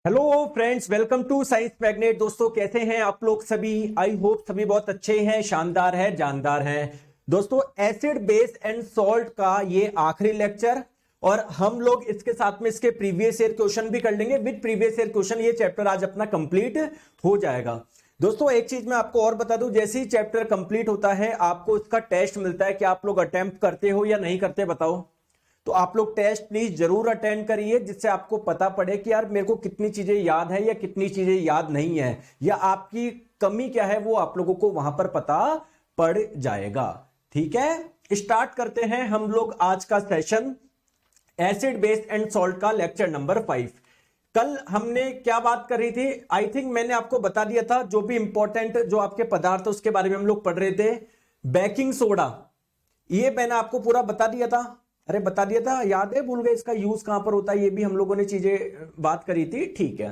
Hello friends, welcome to Science Magnet. दोस्तों, कैसे हैं आप लोग सभी? आई होप सभी बहुत अच्छे हैं, शानदार है, जानदार हैं। दोस्तों, एसिड बेस एंड सॉल्ट का ये आखिरी लेक्चर, और हम लोग इसके साथ में इसके प्रीवियस ईयर क्वेश्चन भी कर लेंगे। विद प्रीवियस ईयर क्वेश्चन ये चैप्टर आज अपना कंप्लीट हो जाएगा। दोस्तों, एक चीज मैं आपको और बता दूं, जैसे ही चैप्टर कंप्लीट होता है आपको इसका टेस्ट मिलता है कि आप लोग अटेम्प्ट करते हो या नहीं करते, बताओ। तो आप लोग टेस्ट प्लीज जरूर अटेंड करिए, जिससे आपको पता पड़े कि यार मेरे को कितनी चीजें याद है या कितनी चीजें याद नहीं है, या आपकी कमी क्या है वो आप लोगों को वहां पर पता पड़ जाएगा। ठीक है, स्टार्ट करते हैं हम लोग आज का session, acid base and salt का लेक्चर नंबर 5। कल हमने क्या बात कर रही थी? आई थिंक मैंने आपको बता दिया था, जो भी इंपॉर्टेंट जो आपके पदार्थ उसके बारे में हम लोग पढ़ रहे थे। बेकिंग सोडा, ये मैंने आपको पूरा बता दिया था। अरे बता दिया था, याद है? भूल गए? इसका यूज कहां पर होता है, ये भी हम लोगों ने चीजें बात करी थी। ठीक है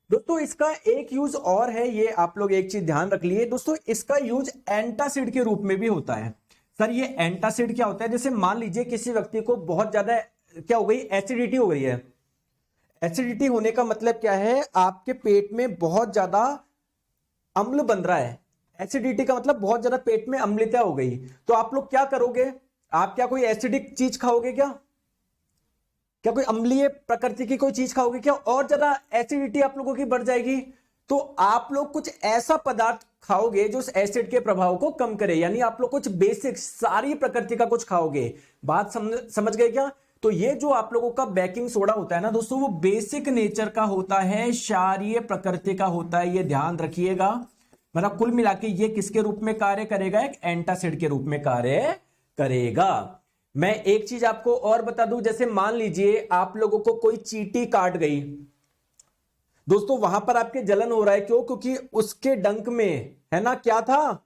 दोस्तों, इसका एक यूज और है, ये आप लोग एक चीज ध्यान रख लिए दोस्तों, इसका यूज एंटासिड के रूप में भी होता है। सर, ये एंटासिड क्या होता है? जैसे मान लीजिए किसी व्यक्ति को बहुत ज्यादा क्या हो गई, एसिडिटी हो गई है। एसिडिटी होने का मतलब क्या है? आपके पेट में बहुत ज्यादा अम्ल बन रहा है। एसिडिटी का मतलब बहुत ज्यादा पेट में अम्लता हो गई। तो आप लोग क्या करोगे? आप क्या कोई एसिडिक चीज खाओगे? क्या कोई अम्लीय प्रकृति की कोई चीज खाओगे क्या? और ज्यादा एसिडिटी आप लोगों की बढ़ जाएगी। तो आप लोग कुछ ऐसा पदार्थ खाओगे जो उस एसिड के प्रभाव को कम करे, यानी आप लोग कुछ बेसिक सारी प्रकृति का कुछ खाओगे। बात समझ गए क्या? तो ये जो आप लोगों का बेकिंग सोडा होता है ना दोस्तों, वो बेसिक नेचर का होता है, क्षारीय प्रकृति का होता है, ये ध्यान रखिएगा। मतलब कुल मिला के ये किसके रूप में कार्य करेगा? एक एंटासिड के रूप में कार्य करेगा। मैं एक चीज आपको और बता दूं, जैसे मान लीजिए आप लोगों को कोई चींटी काट गई दोस्तों, वहां पर आपके जलन हो रहा है, क्यों? क्योंकि उसके डंक में है ना क्या था?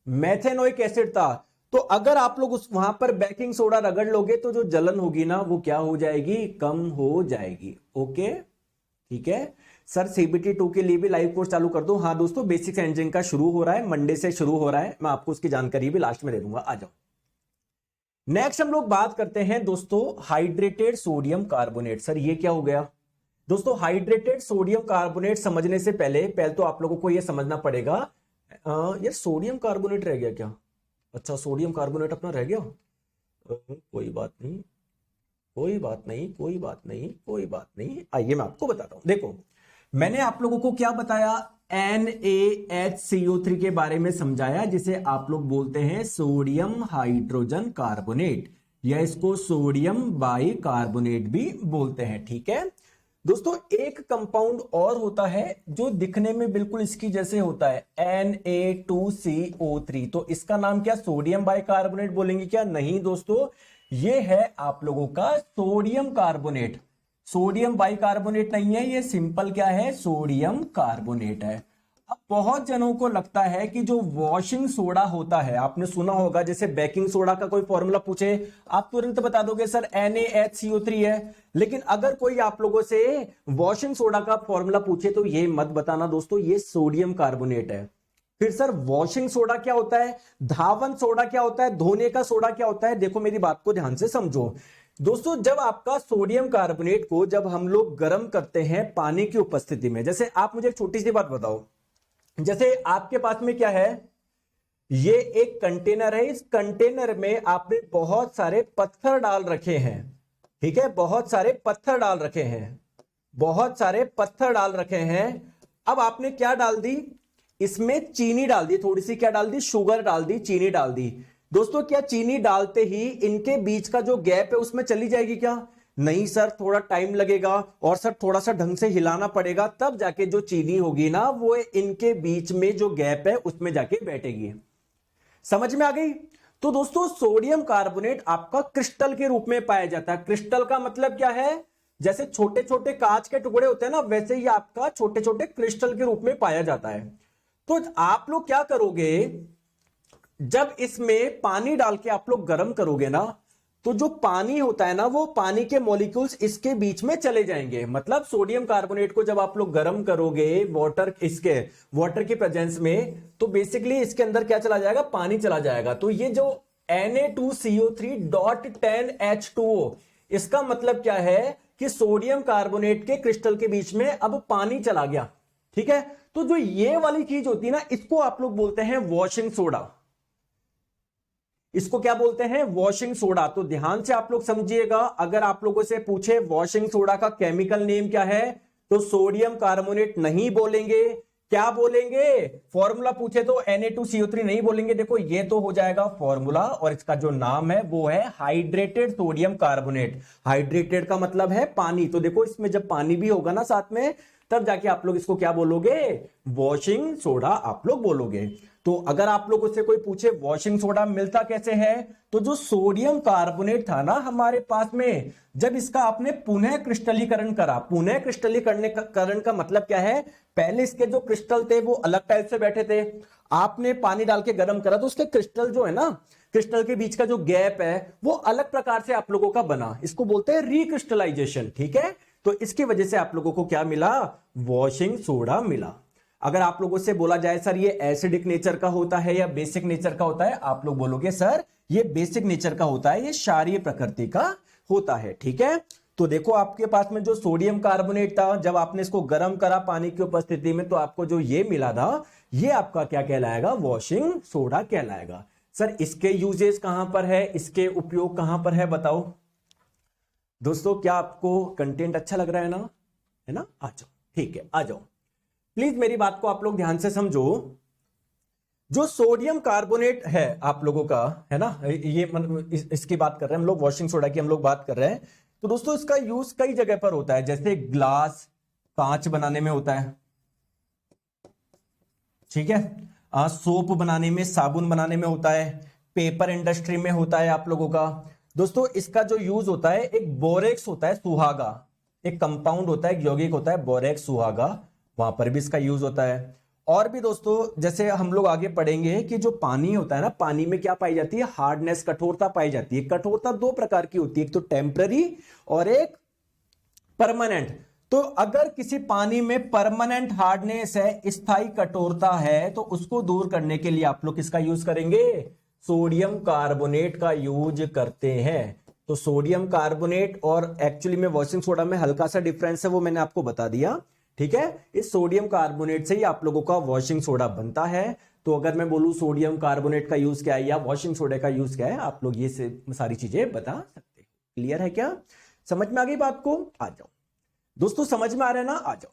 मेथेनोइक एसिड था। तो अगर आप लोग उस वहां पर बेकिंग सोडा रगड़ लोगे तो जो जलन होगी ना, वो क्या हो जाएगी? कम हो जाएगी। ओके, ठीक है सर। सीबीटी 2 के लिए भी लाइव कोर्स चालू कर दो। हाँ दोस्तों, बेसिक्स इंजीनियरिंग का शुरू हो रहा है, मंडे से शुरू हो रहा है। मैं आपको उसकी जानकारी भी लास्ट में दे दूंगा, आ जाओ। नेक्स्ट हम लोग बात करते हैं दोस्तों, हाइड्रेटेड सोडियम कार्बोनेट। सर, ये क्या हो गया? दोस्तों, हाइड्रेटेड सोडियम कार्बोनेट समझने से पहले तो आप लोगों को यह समझना पड़ेगा, यार सोडियम कार्बोनेट रह गया क्या? अच्छा, सोडियम कार्बोनेट अपना रह गया। कोई बात नहीं, कोई बात नहीं, कोई बात नहीं, कोई बात नहीं। आइए मैं आपको बताता हूं। देखो, मैंने आप लोगों को क्या बताया? NaHCO3 के बारे में समझाया, जिसे आप लोग बोलते हैं सोडियम हाइड्रोजन कार्बोनेट, या इसको सोडियम बाइकार्बोनेट भी बोलते हैं। ठीक है दोस्तों, एक कंपाउंड और होता है जो दिखने में बिल्कुल इसकी जैसे होता है, Na2CO3। तो इसका नाम क्या? सोडियम बाइकार्बोनेट बोलेंगे क्या? नहीं दोस्तों, ये है आप लोगों का सोडियम कार्बोनेट। सोडियम बाइकार्बोनेट नहीं है, ये सिंपल क्या है? सोडियम कार्बोनेट है। अब बहुत जनों को लगता है कि जो वॉशिंग सोडा होता है, आपने सुना होगा, जैसे बेकिंग सोडा का कोई फॉर्मूला पूछे आप तुरंत बता दोगे सर NaHCO3 है। लेकिन अगर कोई आप लोगों से वॉशिंग सोडा का फॉर्मूला पूछे तो ये मत बताना दोस्तों, ये सोडियम कार्बोनेट है। फिर सर, वॉशिंग सोडा क्या होता है? धावन सोडा क्या होता है? धोने का सोडा क्या होता है? देखो मेरी बात को ध्यान से समझो दोस्तों, जब आपका सोडियम कार्बोनेट को जब हम लोग गर्म करते हैं पानी की उपस्थिति में, जैसे आप मुझे एक छोटी सी बात बताओ, जैसे आपके पास में क्या है? ये एक कंटेनर है, इस कंटेनर में आपने बहुत सारे पत्थर डाल रखे हैं। ठीक है, बहुत सारे पत्थर डाल रखे हैं, बहुत सारे पत्थर डाल रखे हैं। अब आपने क्या डाल दी? इसमें चीनी डाल दी, थोड़ी सी क्या डाल दी? शुगर डाल दी, चीनी डाल दी। दोस्तों, क्या चीनी डालते ही इनके बीच का जो गैप है उसमें चली जाएगी क्या? नहीं सर, थोड़ा टाइम लगेगा, और सर थोड़ा सा ढंग से हिलाना पड़ेगा, तब जाके जो चीनी होगी ना, वो इनके बीच में जो गैप है उसमें जाके बैठेगी। समझ में आ गई? तो दोस्तों, सोडियम कार्बोनेट आपका क्रिस्टल के रूप में पाया जाता है। क्रिस्टल का मतलब क्या है? जैसे छोटे छोटे कांच के टुकड़े होते हैं ना, वैसे ही आपका छोटे छोटे क्रिस्टल के रूप में पाया जाता है। तो आप लोग क्या करोगे? जब इसमें पानी डाल के आप लोग गर्म करोगे ना, तो जो पानी होता है ना, वो पानी के मॉलिक्यूल्स इसके बीच में चले जाएंगे। मतलब सोडियम कार्बोनेट को जब आप लोग गर्म करोगे वाटर की प्रेजेंस में, तो बेसिकली इसके अंदर क्या चला जाएगा? पानी चला जाएगा। तो ये जो Na2CO3.10H2O, इसका मतलब क्या है कि सोडियम कार्बोनेट के क्रिस्टल के बीच में अब पानी चला गया, ठीक है। तो जो ये वाली चीज होती है ना, इसको आप लोग बोलते हैं वॉशिंग सोडा। इसको क्या बोलते हैं? Washing soda. तो ध्यान से आप लोग समझिएगा, अगर आप लोगों से पूछे वॉशिंग सोडा का केमिकल नेम क्या है, तो सोडियम कार्बोनेट नहीं बोलेंगे। क्या बोलेंगे? फॉर्मूला पूछे तो Na2CO3 नहीं बोलेंगे। देखो ये तो हो जाएगा फॉर्मूला, और इसका जो नाम है वो है हाइड्रेटेड सोडियम कार्बोनेट। हाइड्रेटेड का मतलब है पानी। तो देखो इसमें जब पानी भी होगा ना साथ में, तब जाके आप लोग इसको क्या बोलोगे? वॉशिंग सोडा आप लोग बोलोगे। तो अगर आप लोगों से कोई पूछे वॉशिंग सोडा मिलता कैसे है, तो जो सोडियम कार्बोनेट था ना हमारे पास में, जब इसका आपने पुनः क्रिस्टलीकरण करा, पुनः क्रिस्टलीकरण का मतलब क्या है? पहले इसके जो क्रिस्टल थे वो अलग टाइप से बैठे थे, आपने पानी डाल के गर्म करा तो उसके क्रिस्टल जो है ना, क्रिस्टल के बीच का जो गैप है वो अलग प्रकार से आप लोगों का बना। इसको बोलते हैं रिक्रिस्टलाइजेशन, ठीक है। तो इसकी वजह से आप लोगों को क्या मिला? वॉशिंग सोडा मिला। अगर आप लोगों से बोला जाए सर ये एसिडिक नेचर का होता है या बेसिक नेचर का होता है, आप लोग बोलोगे सर ये बेसिक नेचर का होता है, ये क्षारीय प्रकृति का होता है, ठीक है। तो देखो आपके पास में जो सोडियम कार्बोनेट था, जब आपने इसको गर्म करा पानी की उपस्थिति में, तो आपको जो ये मिला था, ये आपका क्या कहलाएगा? वॉशिंग सोडा कहलाएगा। सर इसके यूजेस कहां पर है, इसके उपयोग कहां पर है, बताओ दोस्तों। क्या आपको कंटेंट अच्छा लग रहा है ना? है ना? आ जाओ, ठीक है, आ जाओ। प्लीज मेरी बात को आप लोग ध्यान से समझो। जो सोडियम कार्बोनेट है आप लोगों का, है ना, ये इसकी बात कर रहे हैं हम लोग, वॉशिंग सोडा की हम लोग बात कर रहे हैं। तो दोस्तों इसका यूज कई जगह पर होता है, जैसे ग्लास, कांच बनाने में होता है, ठीक है। सोप बनाने में, साबुन बनाने में होता है, पेपर इंडस्ट्री में होता है आप लोगों का। दोस्तों इसका जो यूज होता है, एक बोरेक्स होता है, सुहागा, एक कंपाउंड होता है, यौगिक होता है बोरेक्स सुहागा, वहां पर भी इसका यूज होता है। और भी दोस्तों जैसे हम लोग आगे पढ़ेंगे कि जो पानी होता है ना, पानी में क्या पाई जाती है? हार्डनेस, कठोरता पाई जाती है। कठोरता दो प्रकार की होती है, एक तो टेम्पररी और एक परमानेंट। तो अगर किसी पानी में परमानेंट हार्डनेस है, स्थायी कठोरता है, तो उसको दूर करने के लिए आप लोग किसका यूज करेंगे? सोडियम कार्बोनेट का यूज करते हैं। तो सोडियम कार्बोनेट और एक्चुअली में वॉशिंग सोडा में हल्का सा डिफरेंस है, वो मैंने आपको बता दिया, ठीक है। इस सोडियम कार्बोनेट से ही आप लोगों का वॉशिंग सोडा बनता है। तो अगर मैं बोलूं सोडियम कार्बोनेट का यूज क्या है या वॉशिंग सोडा का यूज क्या है, आप लोग ये सारी चीजें बता सकते हैं। क्लियर है क्या? समझ में आ गई बात को? आ जाओ दोस्तों, समझ में आ रहा है ना? आ जाओ।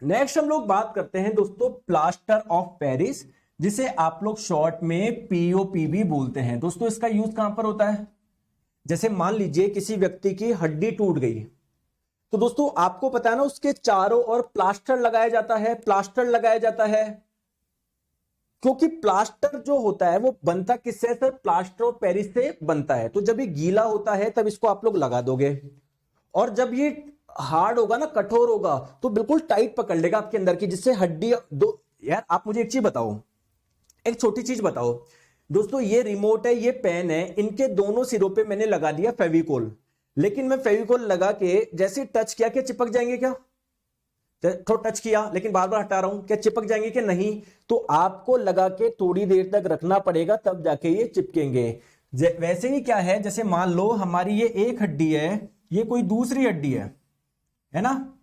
नेक्स्ट हम लोग बात करते हैं दोस्तों प्लास्टर ऑफ पेरिस, जिसे आप लोग शॉर्ट में पीओपी भी बोलते हैं। दोस्तों इसका यूज कहां पर होता है? जैसे मान लीजिए किसी व्यक्ति की हड्डी टूट गई, तो दोस्तों आपको पता है ना, उसके चारों ओर प्लास्टर लगाया जाता है, प्लास्टर लगाया जाता है, क्योंकि प्लास्टर जो होता है वो बनता किससे? सर प्लास्टर ऑफ पेरिस से बनता है। तो जब ये गीला होता है तब इसको आप लोग लगा दोगे, और जब ये हार्ड होगा ना, कठोर होगा, तो बिल्कुल टाइट पकड़ लेगा आपके अंदर की, जिससे हड्डी दो। यार आप मुझे एक चीज बताओ, एक छोटी चीज बताओ दोस्तों, ये रिमोट है, ये पेन है, इनके दोनों सिरों पे मैंने लगा दिया फेविकोल, लेकिन मैं फेविकोल लगा के जैसे टच किया, क्या चिपक जाएंगे? क्या थोड़ा टच किया लेकिन बार बार हटा रहा हूं, क्या चिपक जाएंगे? क्या नहीं। तो आपको लगा के थोड़ी देर तक रखना पड़ेगा, तब जाके ये चिपकेंगे। वैसे ही क्या है, जैसे मान लो हमारी ये एक हड्डी है, ये कोई दूसरी हड्डी है ना,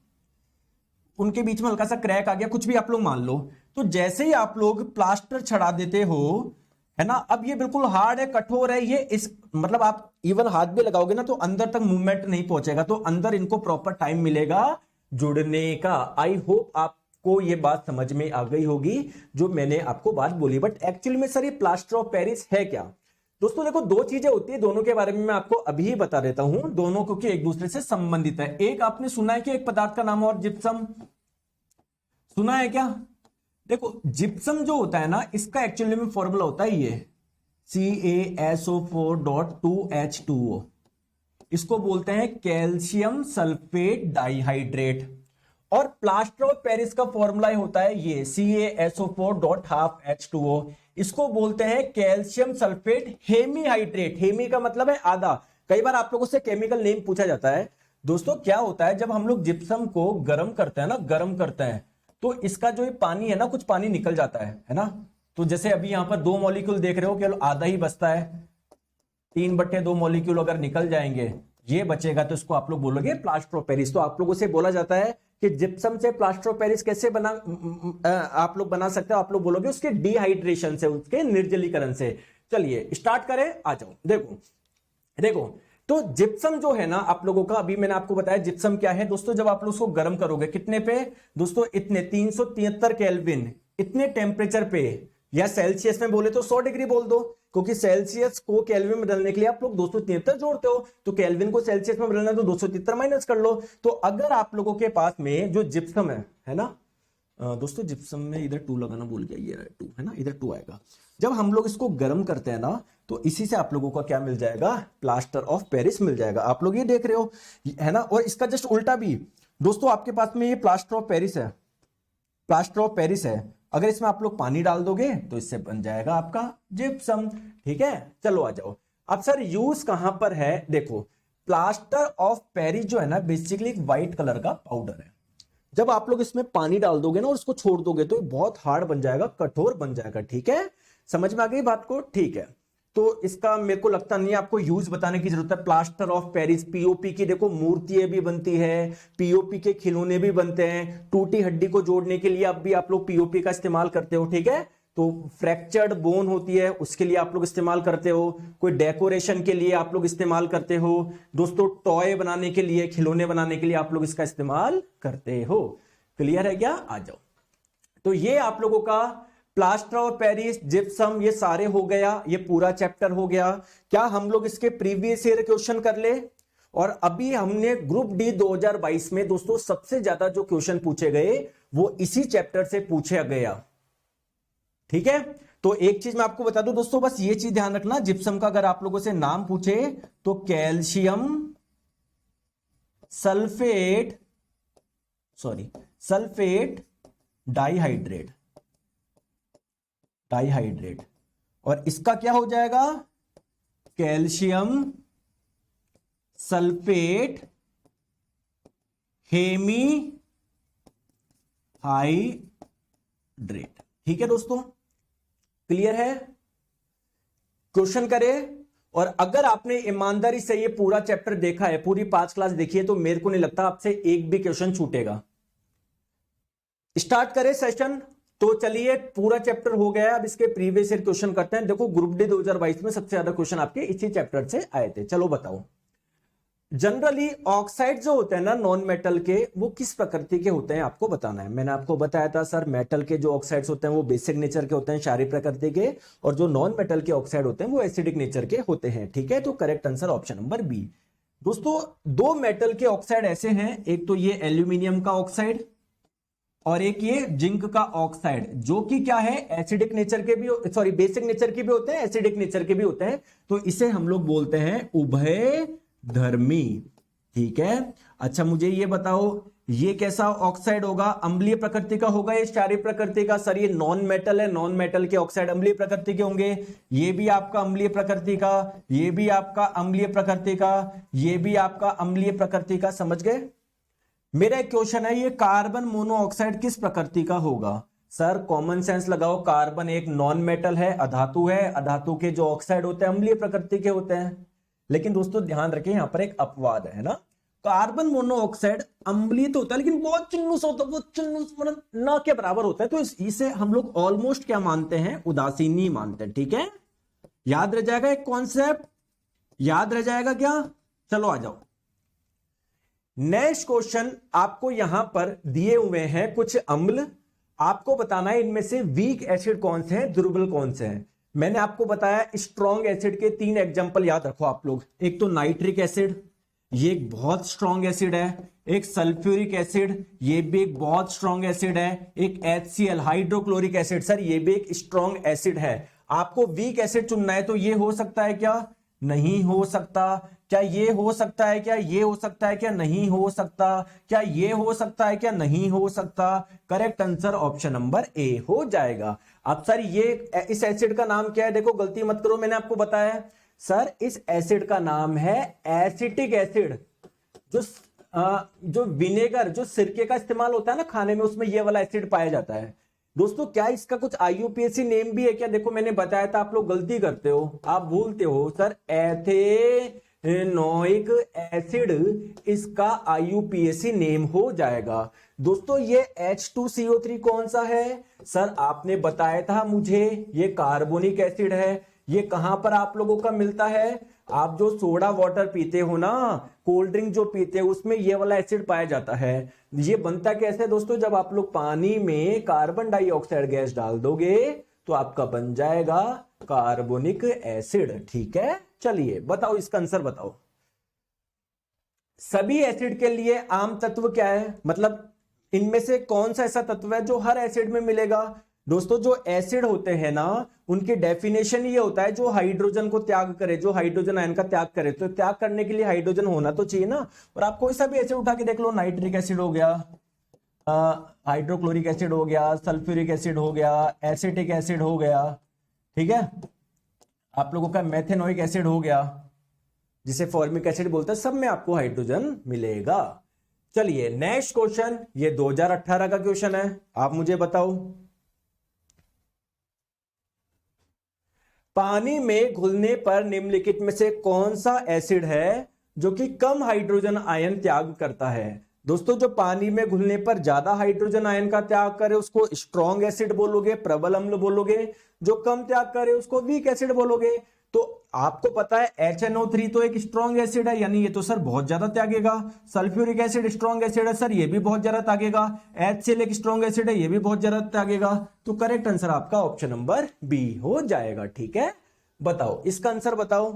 उनके बीच में हल्का सा क्रैक आ गया, कुछ भी आप लोग मान लो, तो जैसे ही आप लोग प्लास्टर चढ़ा देते हो, है ना, अब ये बिल्कुल हार्ड है, कठोर है, ये इस मतलब आप इवन हाथ भी लगाओगे ना तो अंदर तक मूवमेंट नहीं पहुंचेगा, तो अंदर इनको प्रॉपर टाइम मिलेगा जुड़ने का। आई होप आपको ये बात समझ में आ गई होगी जो मैंने आपको बात बोली। बट एक्चुअली में सर ये प्लास्टर ऑफ पेरिस है क्या? दोस्तों देखो दो चीजें होती है, दोनों के बारे में मैं आपको अभी ही बता देता हूं, दोनों क्योंकि एक दूसरे से संबंधित है। एक आपने सुना है कि एक पदार्थ का नाम और जिप्सम, सुना है क्या? देखो जिप्सम जो होता है ना, इसका एक्चुअली में फॉर्मूला होता है ये CaSO4.2H2O, इसको बोलते हैं कैल्शियम सल्फेट डाइहाइड्रेट। और प्लास्टर ऑफ पेरिस का फॉर्मूला होता है ये CaSO4.12H2O, इसको बोलते हैं कैल्शियम सल्फेट हेमीहाइड्रेट। हेमी का मतलब है आधा। कई बार आप लोगों से केमिकल नेम पूछा जाता है। दोस्तों क्या होता है, जब हम लोग जिप्सम को गर्म करते हैं ना, गर्म करते हैं, तो इसका जो पानी है ना, कुछ पानी निकल जाता है ना। तो जैसे अभी यहां पर 2 मॉलिक्यूल देख रहे हो, केवल आधा ही बचता है, 3/2 मॉलिक्यूल अगर निकल जाएंगे, ये बचेगा तो इसको आप लोग बोलोगे प्लास्टर ऑफ पेरिस। तो आप लोगों से बोला जाता है कि जिप्सम से प्लास्टर ऑफ पेरिस कैसे बना आप लोग बना सकते हो, आप लोग बोलोगे उसके डिहाइड्रेशन से, उसके निर्जलीकरण से। चलिए स्टार्ट करें, आ जाओ। देखो देखो, तो जिप्सम जो है ना आप लोगों का, अभी मैंने आपको बताया जिप्सम क्या है दोस्तों। जब आप लोग उसको गर्म करोगे कितने पे दोस्तों, इतने 373 केल्विन, इतने टेम्परेचर पे, या सेल्सियस में बोले तो 100 डिग्री बोल दो, क्योंकि सेल्सियस को केल्विन में बदलने के लिए आप लोग 273 जोड़ते हो, तो केल्विन को सेल्सियस में बदलना है तो 273 माइनस कर लो। तो अगर आप लोगों के पास में जो जिप्सम है ना दोस्तों, जिप्सम में इधर 2 लगाना भूल गया, ये 2 है ना, इधर 2 आएगा। जब हम लोग इसको गर्म करते हैं ना, तो इसी से आप लोगों का क्या मिल जाएगा, प्लास्टर ऑफ पेरिस मिल जाएगा। आप लोग ये देख रहे हो है ना। और इसका जस्ट उल्टा भी दोस्तों, आपके पास में ये प्लास्टर ऑफ पेरिस है, प्लास्टर ऑफ पेरिस है, अगर इसमें आप लोग पानी डाल दोगे तो इससे बन जाएगा आपका जिप्सम। ठीक है, चलो आ जाओ। अब सर यूज कहां पर है, देखो प्लास्टर ऑफ पेरिस जो है ना बेसिकली एक व्हाइट कलर का पाउडर है। जब आप लोग इसमें पानी डाल दोगे ना और उसको छोड़ दोगे तो बहुत हार्ड बन जाएगा, कठोर बन जाएगा। ठीक है, समझ में आ गई बात को। ठीक है, तो इसका मेरे को लगता नहीं है आपको यूज बताने की जरूरत है। प्लास्टर ऑफ पेरिस, पीओपी की देखो मूर्तियां भी बनती है, पीओपी के खिलौने भी बनते हैं, टूटी हड्डी को जोड़ने के लिए अब भी आप लोग पीओपी का इस्तेमाल करते हो। ठीक है, तो फ्रैक्चर्ड बोन होती है उसके लिए आप लोग इस्तेमाल करते हो, कोई डेकोरेशन के लिए आप लोग इस्तेमाल करते हो दोस्तों, टॉय बनाने के लिए, खिलौने बनाने के लिए आप लोग इसका इस्तेमाल करते हो। क्लियर है क्या, आ जाओ। तो ये आप लोगों का प्लास्टर ऑफ पेरिस, जिप्सम, ये सारे हो गया, ये पूरा चैप्टर हो गया। क्या हम लोग इसके प्रीवियस ईयर क्वेश्चन कर ले। और अभी हमने ग्रुप डी 2022 में दोस्तों सबसे ज्यादा जो क्वेश्चन पूछे गए वो इसी चैप्टर से पूछा गया। ठीक है, तो एक चीज मैं आपको बता दूं दोस्तों, बस ये चीज ध्यान रखना, जिप्सम का अगर आप लोगों से नाम पूछे तो calcium sulphate, sulphate dihydrate, dihydrate, और इसका क्या हो जाएगा, कैल्शियम सल्फेट हेमी हाइड्रेट। ठीक है दोस्तों, क्लियर है। क्वेश्चन करें, और अगर आपने ईमानदारी से ये पूरा चैप्टर देखा है, पूरी 5 क्लास देखी है, तो मेरे को नहीं लगता आपसे एक भी क्वेश्चन छूटेगा। स्टार्ट करें सेशन। तो चलिए पूरा चैप्टर हो गया, अब इसके प्रीवियस ईयर क्वेश्चन करते हैं। देखो ग्रुप डी 2022 में सबसे ज्यादा क्वेश्चन आपके इसी चैप्टर से आए थे। चलो बताओ, जनरली ऑक्साइड जो होते हैं ना नॉन मेटल के, वो किस प्रकृति के होते हैं आपको बताना है। मैंने आपको बताया था सर मेटल के जो ऑक्साइड्स होते हैं वो बेसिक नेचर के होते हैं, क्षारीय प्रकृति के, और जो नॉन मेटल के ऑक्साइड होते हैं वो एसिडिक नेचर के होते हैं। ठीक है, तो correct answer option number B. दोस्तों 2 मेटल के ऑक्साइड ऐसे हैं, एक तो ये एल्यूमिनियम का ऑक्साइड और एक ये जिंक का ऑक्साइड, जो कि क्या है एसिडिक नेचर के भी, सॉरी बेसिक नेचर के भी होते हैं, एसिडिक नेचर के भी होते हैं। तो इसे हम लोग बोलते हैं उभय धर्मी। ठीक है, अच्छा मुझे ये बताओ ये कैसा ऑक्साइड होगा, अम्लीय प्रकृति का होगा या क्षारीय प्रकृति का। सर ये नॉन मेटल है, नॉन मेटल के ऑक्साइड अम्लीय प्रकृति के होंगे। ये भी आपका अम्लीय प्रकृति का, ये भी आपका अम्लीय प्रकृति का, ये भी आपका अम्लीय प्रकृति का। समझ गए। मेरा एक क्वेश्चन है, ये कार्बन मोनोऑक्साइड किस प्रकृति का होगा। सर कॉमन सेंस लगाओ, कार्बन एक नॉन मेटल है, अधातु है, अधातु के जो ऑक्साइड होते हैं अम्लीय प्रकृति के होते हैं। लेकिन दोस्तों ध्यान रखें यहां पर एक अपवाद है ना, कार्बन मोनोऑक्साइड अम्लीय तो होता है लेकिन बहुत चिन्नुस होता है, वो चिन्नुस मतलब ना के बराबर होता है, तो इसे हम लोग ऑलमोस्ट क्या मानते हैं, उदासीनी मानते हैं। ठीक है, याद रह जाएगा एक कॉन्सेप्ट, याद रह जाएगा क्या। चलो आ जाओ, नेक्स्ट क्वेश्चन आपको यहां पर दिए हुए हैं कुछ अम्ल, आपको बताना है इनमें से वीक एसिड कौन से हैं, दुर्बल कौन से हैं। मैंने आपको बताया स्ट्रॉन्ग एसिड के 3 एग्जांपल याद रखो आप लोग, एक तो नाइट्रिक एसिड, ये एक बहुत स्ट्रॉन्ग एसिड है, एक सल्फ्यूरिक एसिड, ये भी एक बहुत स्ट्रॉन्ग एसिड है, एक HCl हाइड्रोक्लोरिक एसिड, सर ये भी एक स्ट्रॉन्ग एसिड है। आपको वीक एसिड चुनना है, तो ये हो सकता है क्या, नहीं हो सकता, क्या ये हो सकता है, क्या ये हो सकता है, क्या नहीं हो सकता, क्या ये हो सकता है, क्या नहीं हो सकता। Correct answer option number A हो जाएगा। अब सर ये इस एसिड का नाम क्या है, देखो गलती मत करो, मैंने आपको बताया सर इस एसिड का नाम है एसिटिक एसिड। जो विनेगर, जो सिरके का इस्तेमाल होता है ना खाने में, उसमें ये वाला एसिड पाया जाता है। दोस्तों क्या इसका कुछ IUPAC नेम भी है क्या, देखो मैंने बताया था, आप लोग गलती करते हो, आप भूलते हो सर, एथेनॉल नोइक एसिड इसका IUPAC नेम हो जाएगा। दोस्तों ये H2CO3 कौन सा है? सर आपने बताया था मुझे, ये कार्बोनिक एसिड है। ये कहां पर आप लोगों का मिलता है? आप जो सोडा वाटर पीते हो ना, कोल्ड ड्रिंक जो पीते हो, उसमें ये वाला एसिड पाया जाता है। ये बनता कैसे दोस्तों? जब आप लोग पानी में कार्बन डाइऑक्साइड गैस डाल दोगे तो आपका बन जाएगा कार्बोनिक एसिड। ठीक है, चलिए बताओ इसका आंसर बताओ। सभी एसिड के लिए आम तत्व क्या है? मतलब इनमें से कौन सा ऐसा तत्व है जो हर एसिड में मिलेगा? दोस्तों जो एसिड होते हैं ना, उनकी डेफिनेशन ये होता है जो हाइड्रोजन को त्याग करे, जो हाइड्रोजन आयन का त्याग करे। तो त्याग करने के लिए हाइड्रोजन होना तो चाहिए ना। और आप कोई सा भी एसिड उठा के देख लो, नाइट्रिक एसिड हो गया, हाइड्रोक्लोरिक एसिड हो गया, सल्फ्यूरिक एसिड हो गया, एसिटिक एसिड हो गया, ठीक है, आप लोगों का मेथेनोइक एसिड हो गया, जिसे फॉर्मिक एसिड बोलते हैं, सब में आपको हाइड्रोजन मिलेगा। चलिए नेक्स्ट क्वेश्चन, ये 2018 का क्वेश्चन है, आप मुझे बताओ। पानी में घुलने पर निम्नलिखित में से कौन सा एसिड है जो कि कम हाइड्रोजन आयन त्याग करता है? दोस्तों जो पानी में घुलने पर ज्यादा हाइड्रोजन आयन का त्याग करे उसको स्ट्रॉन्ग एसिड बोलोगे, प्रबल अम्ल बोलोगे। जो कम त्याग करे उसको वीक एसिड बोलोगे। तो आपको पता है HNO3 तो एक स्ट्रॉन्ग एसिड है, यानी ये तो सर बहुत ज्यादा त्यागेगा। सल्फ्यूरिक एसिड स्ट्रॉन्ग एसिड है सर, ये भी बहुत ज्यादा त्यागेगा। HCl एक स्ट्रॉन्ग एसिड है, ये भी बहुत ज्यादा त्यागेगा। तो करेक्ट आंसर आपका ऑप्शन नंबर बी हो जाएगा। ठीक है, बताओ इसका आंसर बताओ।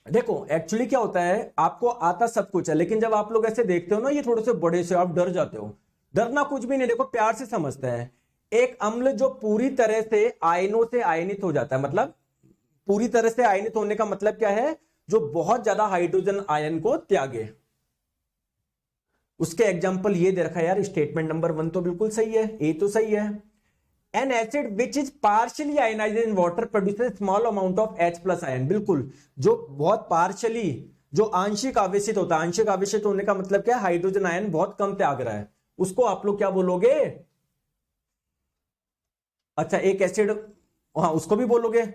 देखो एक्चुअली क्या होता है, आपको आता सब कुछ है, लेकिन जब आप लोग ऐसे देखते हो ना, ये थोड़े से बड़े से, आप डर जाते हो। डरना कुछ भी नहीं, देखो प्यार से समझते हैं। एक अम्ल जो पूरी तरह से आयनों से आयनित हो जाता है, मतलब पूरी तरह से आयनित होने का मतलब क्या है? जो बहुत ज्यादा हाइड्रोजन आयन को त्यागे। उसके एग्जाम्पल ये दे रखा है यार, स्टेटमेंट नंबर 1 तो बिल्कुल सही है, ए तो सही है। An acid which is partially ionized in water produces small amount of H plus ion। बिल्कुल, जो बहुत पार्शली, जो आंशिक आवेशित होता है, आंशिक आवेशित होने का मतलब क्या है? हाइड्रोजन आयन बहुत कम त्याग रहा है, उसको आप लोग क्या बोलोगे? अच्छा एक एसिड, हाँ उसको भी बोलोगे।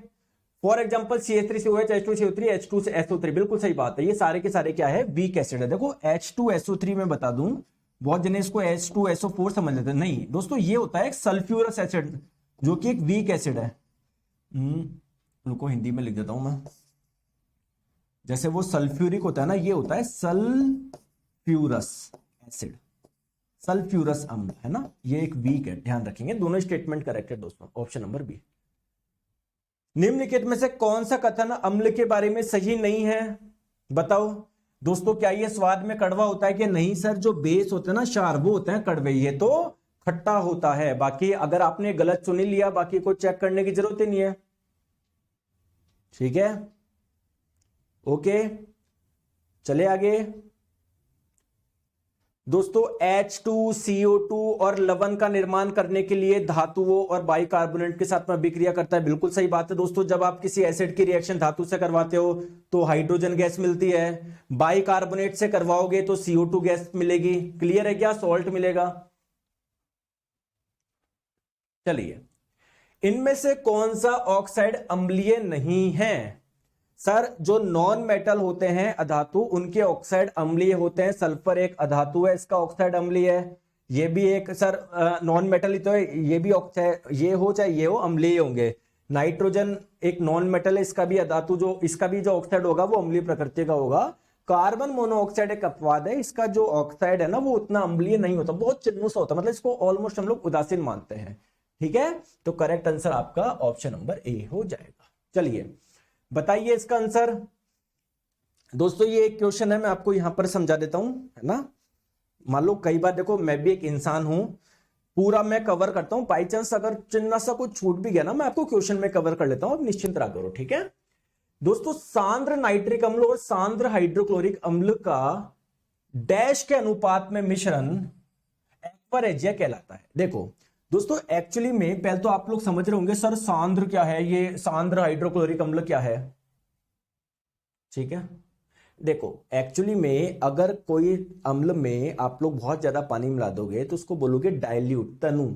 For example CH3COH, H2CO3, H2 से SO3, बिल्कुल सही बात है। ये सारे के सारे क्या है? वीक एसिड है। देखो H2SO3 में बता दूं, बहुत जने इसको H2SO4 समझ लेते हैं। नहीं दोस्तों, ये होता है एक सल्फ्यूरस एसिड, जो कि एक वीक एसिड है। रुको हिंदी में लिख देता हूं मैं। जैसे वो सल्फ्यूरिक होता है ना, ये होता है सल्फ्यूरस एसिड, सल्फ्यूरस अम्ल है ना, ये एक वीक है। ध्यान रखेंगे, दोनों स्टेटमेंट करेक्ट है दोस्तों, ऑप्शन नंबर बी। निम्नलिखित में से कौन सा कथन अम्ल के बारे में सही नहीं है? बताओ दोस्तों, क्या ये स्वाद में कड़वा होता है कि नहीं? सर जो बेस होते हैं ना क्षार, वो होते हैं कड़वे, ये तो खट्टा होता है। बाकी अगर आपने गलत सुन लिया, बाकी को चेक करने की जरूरत ही नहीं है। ठीक है, ओके चले आगे। दोस्तों H2CO2 और लवण का निर्माण करने के लिए धातुओं और बाइकार्बोनेट के साथ में अभिक्रिया करता है। बिल्कुल सही बात है दोस्तों, जब आप किसी एसिड की रिएक्शन धातु से करवाते हो तो हाइड्रोजन गैस मिलती है, बाइकार्बोनेट से करवाओगे तो CO2 गैस मिलेगी। क्लियर है क्या? सॉल्ट मिलेगा। चलिए, इनमें से कौन सा ऑक्साइड अम्लीय नहीं है? सर जो नॉन मेटल होते हैं अधातु, उनके ऑक्साइड अम्लीय होते हैं। सल्फर एक अधातु है, इसका ऑक्साइड अम्लीय है। ये भी एक सर नॉन मेटल ही तो है, ये भी ऑक्साइड, ये हो चाहे ये हो, अम्लीय होंगे। नाइट्रोजन एक नॉन मेटल है, इसका भी अधातु, जो इसका भी जो ऑक्साइड होगा वो अम्लीय प्रकृति का होगा। कार्बन मोनोऑक्साइड एक अपवाद है, इसका जो ऑक्साइड है ना वो उतना अम्लीय नहीं होता, बहुत चिन्ह सा होता है, मतलब इसको ऑलमोस्ट हम लोग उदासीन मानते हैं। ठीक है, तो करेक्ट आंसर आपका ऑप्शन नंबर ए हो जाएगा। चलिए बताइए इसका आंसर। दोस्तों ये एक क्वेश्चन है, मैं आपको यहां पर समझा देता हूं, है ना। मान लो कई बार देखो, मैं भी एक इंसान हूं, पूरा मैं कवर करता हूं, बाई चांस अगर चिन्ह सा कुछ छूट भी गया ना, मैं आपको क्वेश्चन में कवर कर लेता हूं, अब निश्चिंत रहा करो। ठीक है दोस्तों, सांद्र नाइट्रिक अम्ल और सांद्र हाइड्रोक्लोरिक अम्ल का डैश के अनुपात में मिश्रण एक्वारेजिया कहलाता है। देखो दोस्तों, एक्चुअली में पहले तो आप लोग समझ रहे होंगे सर सांद्र क्या है, ये सांद्र हाइड्रोक्लोरिक अम्ल क्या है। ठीक है, देखो एक्चुअली में अगर कोई अम्ल में आप लोग बहुत ज्यादा पानी मिला दोगे तो उसको बोलोगे डाइल्यूट, तनु।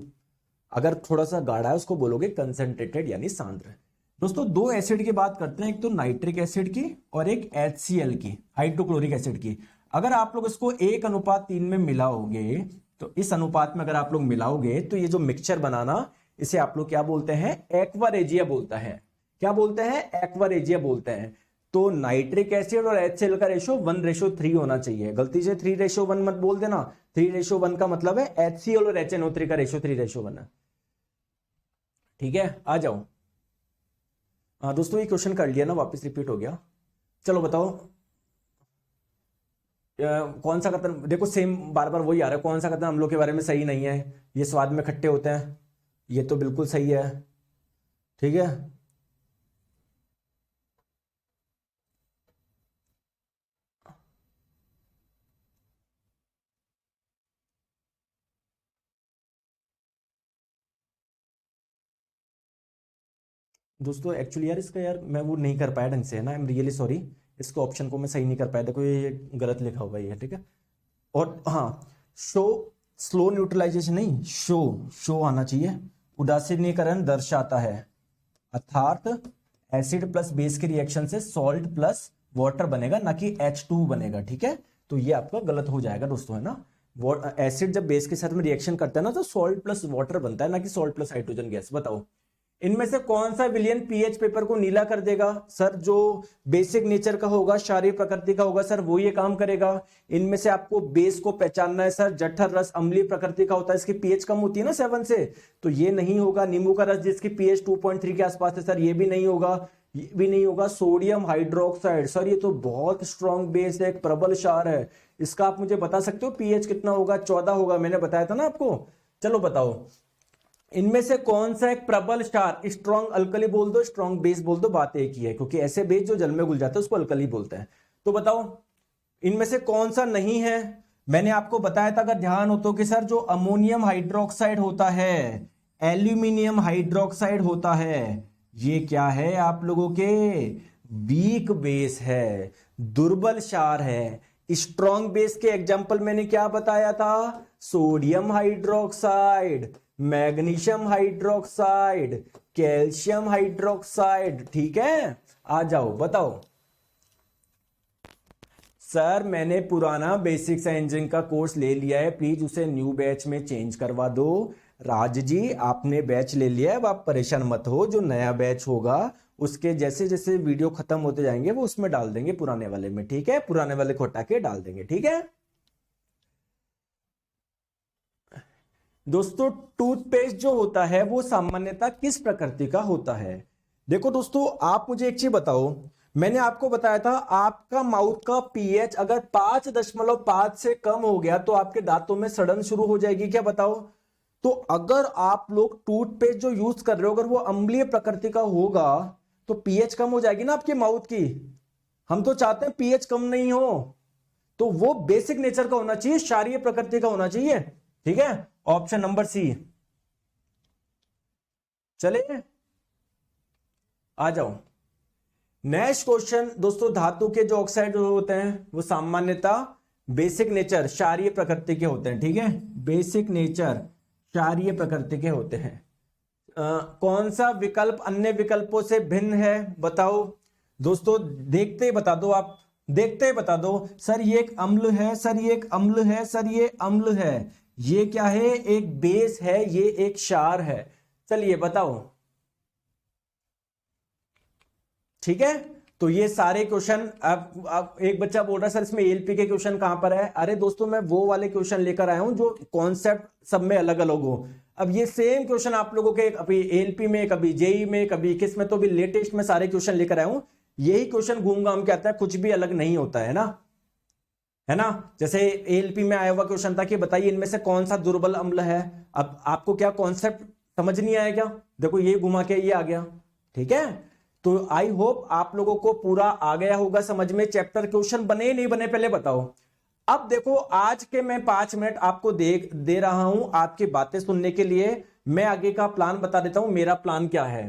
अगर थोड़ा सा गाढ़ा है उसको बोलोगे कंसंट्रेटेड यानी सांद्र। दोस्तों दो एसिड की बात करते हैं, एक तो नाइट्रिक एसिड की और एक HCl की, हाइड्रोक्लोरिक एसिड की। अगर आप लोग इसको 1:3 में मिलाओगे, तो इस अनुपात में अगर आप लोग मिलाओगे तो ये जो मिक्सचर बनाना, इसे आप लोग क्या बोलते हैं, एक्वारेजिया बोलता है। क्या बोलते हैं, एक्वारेजिया बोलते हैं। तो नाइट्रिक एसिड और HCl का रेशो 1:3 होना चाहिए। गलती से 3:1 मत बोल देना। 3:1 का मतलब है HCl और HNO3 का रेशो 3:1 है। ठीक है, आ जाओ। हाँ दोस्तों, ये क्वेश्चन कर लिया ना, वापस रिपीट हो गया। चलो बताओ, कौन सा कथन, देखो सेम बार बार वही आ रहा है, कौन सा कथन अम्लों के बारे में सही नहीं है? ये स्वाद में खट्टे होते हैं, ये तो बिल्कुल सही है। ठीक है, दोस्तों एक्चुअली यार इसका, यार मैं वो नहीं कर पाया ढंग से, है ना, आई एम रियली सॉरी। इसको ऑप्शन को मैं सही नहीं कर पाया, देखो ये गलत लिखा हुआ है, ठीक है। और हाँ, शो, स्लो न्यूट्रलाइजेशन नहीं, शो आना चाहिए। उदासीनीकरण दर्शाता है, अर्थात एसिड प्लस बेस के रिएक्शन से सॉल्ट प्लस वाटर बनेगा, ना कि H2 बनेगा। ठीक है, तो ये आपका गलत हो जाएगा दोस्तों, है ना। एसिड जब बेस के साथ में रिएक्शन करता है ना, तो सॉल्ट प्लस वाटर बनता है, ना कि सॉल्ट प्लस हाइड्रोजन गैस। बताओ इनमें से कौन सा विलियन पीएच पेपर को नीला कर देगा? सर जो बेसिक नेचर का होगा, क्षारीय प्रकृति का होगा, सर वो ये काम करेगा। इनमें से आपको बेस को पहचानना है सर। जठर रस अम्लीय प्रकृति का होता है, इसकी पीएच कम होती है ना 7 से, तो ये नहीं होगा। नींबू का रस जिसकी पीएच 2.3 के आसपास है, सर ये भी नहीं होगा, ये भी नहीं होगा। सोडियम हाइड्रोक्साइड, सर ये तो बहुत स्ट्रॉन्ग बेस है, एक प्रबल क्षार है, इसका आप मुझे बता सकते हो पीएच कितना होगा? 14 होगा, मैंने बताया था ना आपको। चलो बताओ इनमें से कौन सा एक प्रबल क्षार, स्ट्रॉन्ग अल्कली बोल दो, स्ट्रॉन्ग बेस बोल दो, बात एक ही है, क्योंकि ऐसे बेस जो जल में घुल जाते हैं उसको अल्कली बोलते हैं। तो बताओ इनमें से कौन सा नहीं है? मैंने आपको बताया था, अगर ध्यान हो तो, कि सर जो अमोनियम हाइड्रोक्साइड होता है, एल्यूमिनियम हाइड्रोक्साइड होता है, ये क्या है आप लोगों के? वीक बेस है, दुर्बल क्षार है। स्ट्रॉन्ग बेस के एग्जाम्पल मैंने क्या बताया था? Sodium hydroxide, magnesium hydroxide, calcium hydroxide. ठीक है, आ जाओ बताओ। सर मैंने पुराना बेसिक्स इंजीनियरिंग का कोर्स ले लिया है, प्लीज उसे न्यू बैच में चेंज करवा दो। राज जी आपने बैच ले लिया है, अब आप परेशान मत हो, जो नया बैच होगा उसके जैसे जैसे वीडियो खत्म होते जाएंगे वो उसमें डाल देंगे पुराने वाले में। ठीक है, पुराने वाले को हटा के डाल देंगे। ठीक है दोस्तों, टूथपेस्ट जो होता है वो सामान्यतः किस प्रकृति का होता है? देखो दोस्तों, आप मुझे एक चीज बताओ, मैंने आपको बताया था आपका माउथ का पीएच अगर 5.5 से कम हो गया तो आपके दांतों में सड़न शुरू हो जाएगी क्या? बताओ। तो अगर आप लोग टूथपेस्ट जो यूज कर रहे हो अगर वो अम्लीय प्रकृति का होगा तो पीएच कम हो जाएगी ना आपके माउथ की। हम तो चाहते हैं पीएच कम नहीं हो, तो वो बेसिक नेचर का होना चाहिए, क्षारीय प्रकृति का होना चाहिए। ठीक है, ऑप्शन नंबर सी। चले आ जाओ नेक्स्ट क्वेश्चन। दोस्तों धातु के जो ऑक्साइड होते हैं वो सामान्यतः बेसिक नेचर क्षारीय प्रकृति के होते हैं। ठीक है, बेसिक नेचर क्षारीय प्रकृति के होते हैं। कौन सा विकल्प अन्य विकल्पों से भिन्न है? बताओ दोस्तों, देखते ही बता दो, आप देखते ही बता दो। सर ये एक अम्ल है, सर ये एक अम्ल है, सर ये अम्ल है। ये क्या है? एक बेस है, ये एक क्षार है। चलिए बताओ। ठीक है, तो ये सारे क्वेश्चन, अब एक बच्चा बोल रहा है सर इसमें एलपी के क्वेश्चन कहां पर है? अरे दोस्तों मैं वो वाले क्वेश्चन लेकर आया हूं जो कॉन्सेप्ट सब में अलग अलग हो। अब ये सेम क्वेश्चन आप लोगों के कभी एलपी में, कभी जेई में, कभी किस में, तो भी लेटेस्ट में सारे क्वेश्चन लेकर आया हूं। यही क्वेश्चन घूम घाम के आता है, कुछ भी अलग नहीं होता है ना, है ना। जैसे एलपी में आया हुआ क्वेश्चन था कि बताइए इनमें से कौन सा दुर्बल अम्ल है। अब आपको क्या कॉन्सेप्ट समझ नहीं आया क्या? देखो ये घुमा के ये आ गया। ठीक है, तो आई होप आप लोगों को पूरा आ गया होगा समझ में। चैप्टर क्वेश्चन बने नहीं बने पहले बताओ। अब देखो आज के मैं 5 मिनट आपको दे रहा हूं आपकी बातें सुनने के लिए। मैं आगे का प्लान बता देता हूं, मेरा प्लान क्या है।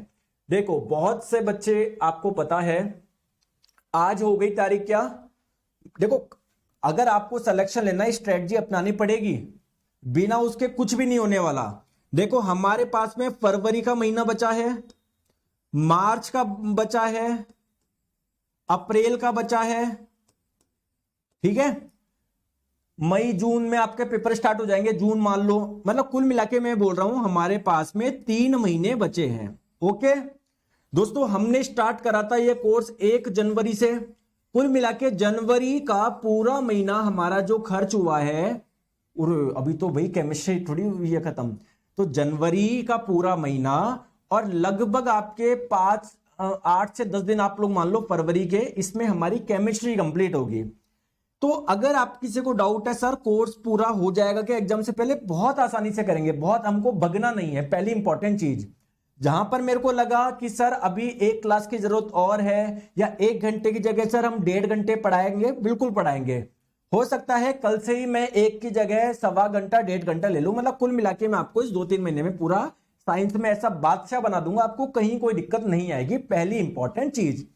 देखो बहुत से बच्चे, आपको पता है आज हो गई तारीख क्या? देखो अगर आपको सिलेक्शन लेना है स्ट्रेटजी अपनानी पड़ेगी, बिना उसके कुछ भी नहीं होने वाला। देखो हमारे पास में फरवरी का महीना बचा है, मार्च का बचा है, अप्रैल का बचा है, ठीक है। मई जून में आपके पेपर स्टार्ट हो जाएंगे, जून मान लो, मतलब कुल मिला के मैं बोल रहा हूं हमारे पास में 3 महीने बचे हैं। ओके दोस्तों, हमने स्टार्ट करा था ये कोर्स 1 जनवरी से। कुल मिला के जनवरी का पूरा महीना हमारा जो खर्च हुआ है, और अभी तो भाई केमिस्ट्री थोड़ी हुई है खत्म, तो जनवरी का पूरा महीना और लगभग आपके 8 से 10 दिन आप लोग मान लो फरवरी के, इसमें हमारी केमिस्ट्री कंप्लीट होगी। तो अगर आप किसी को डाउट है सर कोर्स पूरा हो जाएगा क्या एग्जाम से पहले, बहुत आसानी से करेंगे, बहुत हमको भगना नहीं है। पहली इंपॉर्टेंट चीज, जहां पर मेरे को लगा कि सर अभी एक क्लास की जरूरत और है, या 1 घंटे की जगह सर हम 1.5 घंटे पढ़ाएंगे, बिल्कुल पढ़ाएंगे। हो सकता है कल से ही मैं 1 की जगह 1.25 घंटा 1.5 घंटा ले लूं, मतलब कुल मिला के मैं आपको इस 2-3 महीने में पूरा साइंस में ऐसा बादशाह बना दूंगा, आपको कहीं कोई दिक्कत नहीं आएगी। पहली इंपॉर्टेंट चीज,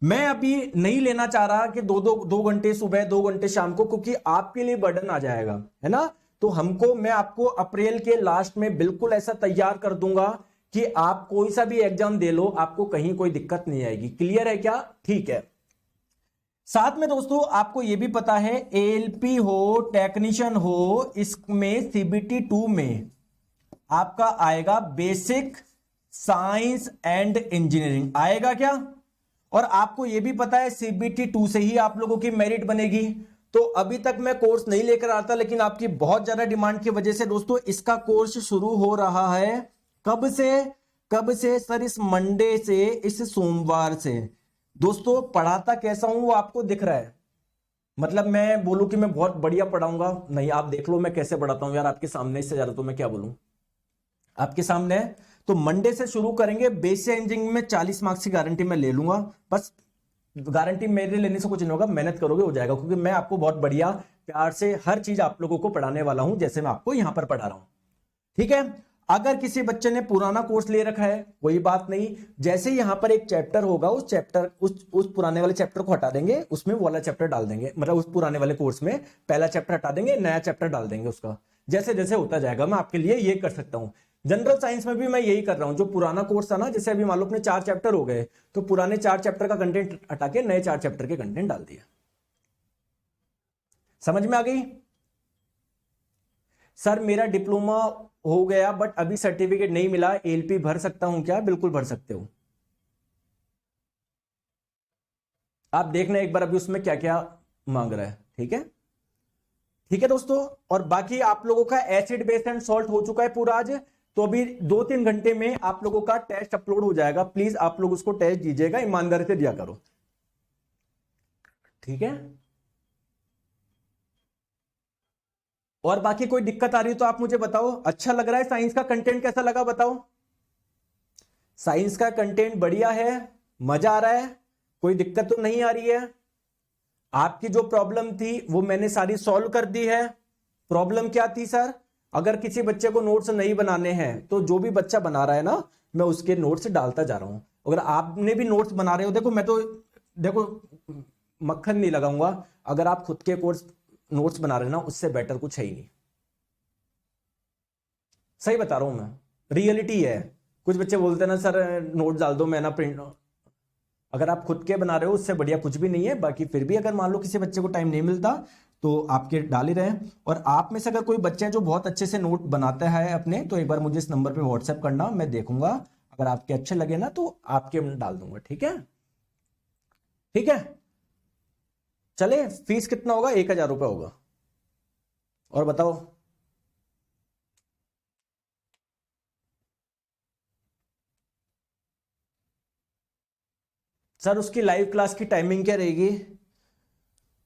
मैं अभी नहीं लेना चाह रहा कि 2 घंटे सुबह 2 घंटे शाम को, क्योंकि आपके लिए बर्डन आ जाएगा, है ना। तो मैं आपको अप्रैल के लास्ट में बिल्कुल ऐसा तैयार कर दूंगा कि आप कोई सा भी एग्जाम दे लो, आपको कहीं कोई दिक्कत नहीं आएगी। क्लियर है क्या? ठीक है। साथ में दोस्तों आपको यह भी पता है, एएलपी हो, टेक्नीशियन हो, इसमें CBT 2 में आपका आएगा बेसिक साइंस एंड इंजीनियरिंग, आएगा क्या? और आपको यह भी पता है CBT 2 से ही आप लोगों की मेरिट बनेगी। तो अभी तक मैं कोर्स नहीं लेकर आता, लेकिन आपकी बहुत ज्यादा डिमांड की वजह से दोस्तों इसका कोर्स शुरू हो रहा है। कब से? कब से सर? इस मंडे से, इस सोमवार से। दोस्तों पढ़ाता कैसा हूं वो आपको दिख रहा है, मतलब मैं बोलूं कि मैं बहुत बढ़िया पढ़ाऊंगा नहीं, आप देख लो मैं कैसे पढ़ाता हूं यार आपके सामने, इससे ज्यादा तो मैं क्या बोलूं आपके सामने। तो मंडे से शुरू करेंगे। बेसिक इंजीनियरिंग में 40 मार्क्स की गारंटी मैं ले लूंगा, बस गारंटी मेरे लेने से कुछ नहीं होगा, मेहनत करोगे हो जाएगा, क्योंकि मैं आपको बहुत बढ़िया प्यार से हर चीज आप लोगों को पढ़ाने वाला हूं, जैसे मैं आपको यहां पर पढ़ा रहा हूं, ठीक है। अगर किसी बच्चे ने पुराना कोर्स ले रखा है कोई बात नहीं, जैसे यहां पर एक चैप्टर होगा, उस चैप्टर उस पुराने वाले चैप्टर को हटा देंगे, उसमें वो वाला चैप्टर डाल देंगे, मतलब उस पुराने वाले कोर्स में पहला चैप्टर हटा देंगे, नया चैप्टर डाल देंगे उसका, जैसे जैसे होता जाएगा। मैं आपके लिए ये कर सकता हूं। जनरल साइंस में भी मैं यही कर रहा हूं, जो पुराना कोर्स था ना, जैसे अभी मान लो अपने 4 चैप्टर हो गए, तो पुराने 4 चैप्टर का कंटेंट हटा के नए 4 चैप्टर के कंटेंट डाल दिया। समझ में आ गई? सर मेरा डिप्लोमा हो गया बट अभी सर्टिफिकेट नहीं मिला, एलपी भर सकता हूं क्या? बिल्कुल भर सकते हो। आप देखना एक बार अभी उसमें क्या क्या मांग रहा है, ठीक है। ठीक है दोस्तों, और बाकी आप लोगों का एसिड बेस एंड सॉल्ट हो चुका है पूरा आज, तो अभी 2-3 घंटे में आप लोगों का टेस्ट अपलोड हो जाएगा। प्लीज आप लोग उसको टेस्ट दीजिएगा, ईमानदारी से दिया करो, ठीक है। और बाकी कोई दिक्कत आ रही हो तो आप मुझे बताओ। अच्छा लग रहा है? साइंस का कंटेंट कैसा लगा बताओ? साइंस का कंटेंट बढ़िया है? मजा आ रहा है? कोई दिक्कत तो नहीं आ रही है? आपकी जो प्रॉब्लम थी वो मैंने सारी सॉल्व कर दी है। प्रॉब्लम क्या थी सर? अगर किसी बच्चे को नोट्स नहीं बनाने हैं तो जो भी बच्चा बना रहा है ना, मैं उसके नोट्स डालता जा रहा हूं। अगर आपने भी नोट्स बना रहे हो, देखो मैं तो देखो मक्खन नहीं लगाऊंगा, अगर आप खुद के कोर्स नोट्स बना रहे ना, उससे बेटर कुछ है ही नहीं। सही बता रहा हूं मैं, रियलिटी है। कुछ बच्चे बोलते हैं ना सर नोट्स डाल दो, मैं ना प्रिंट, अगर आप खुद के बना रहे हो उससे बढ़िया कुछ भी नहीं है। बाकी फिर भी अगर मान लो किसी बच्चे को टाइम नहीं मिलता तो आपके डाल ही रहे। और आप में से अगर कोई बच्चा है जो बहुत अच्छे से नोट बनाता है अपने, तो एक बार मुझे इस नंबर पे व्हाट्सएप करना, मैं देखूंगा, अगर आपके अच्छे लगे ना तो आपके डाल दूंगा, ठीक है। ठीक है, चले। फीस कितना होगा? 1,000 रुपये होगा। और बताओ। सर उसकी लाइव क्लास की टाइमिंग क्या रहेगी?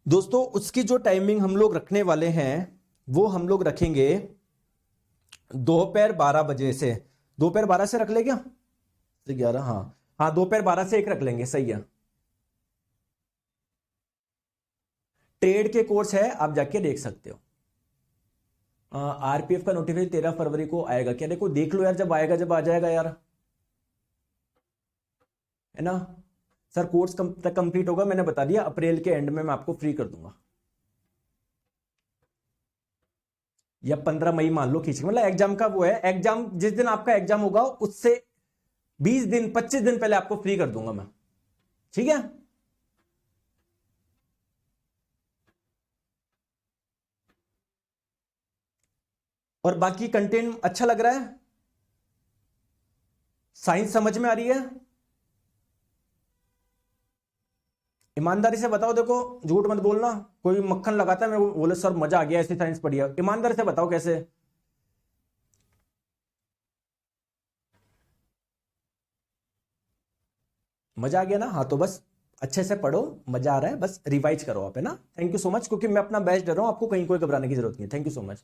दोस्तों उसकी जो टाइमिंग हम लोग रखने वाले हैं वो हम लोग रखेंगे दोपहर 12 बजे से। दोपहर 12 से रख ले क्या? 11, हाँ हाँ, दोपहर 12 से 1 रख लेंगे, सही है। ट्रेड के कोर्स है, आप जाके देख सकते हो। आरपीएफ का नोटिफिकेशन 13 फरवरी को आएगा क्या? देखो देख लो यार, जब आएगा जब आ जाएगा यार, है ना। सर कोर्स कब तक कंप्लीट होगा? मैंने बता दिया, अप्रैल के एंड में मैं आपको फ्री कर दूंगा, या 15 मई मान लो खींच के, मतलब एग्जाम का वो है, एग्जाम जिस दिन आपका एग्जाम होगा उससे 20 दिन 25 दिन पहले आपको फ्री कर दूंगा मैं, ठीक है। और बाकी कंटेंट अच्छा लग रहा है, साइंस समझ में आ रही है? ईमानदारी से बताओ, देखो झूठ मत बोलना। कोई मक्खन लगाता है मेरे को, बोले सर मजा आ गया ऐसी साइंस पढ़ी है, ईमानदारी से बताओ कैसे। मजा आ गया ना? हाँ तो बस अच्छे से पढ़ो, मजा आ रहा है, बस रिवाइज करो आप, है ना। थैंक यू सो मच, क्योंकि मैं अपना बेस्ट दे रहा हूं आपको, कहीं कोई घबराने की जरूरत नहीं है। Thank you so much.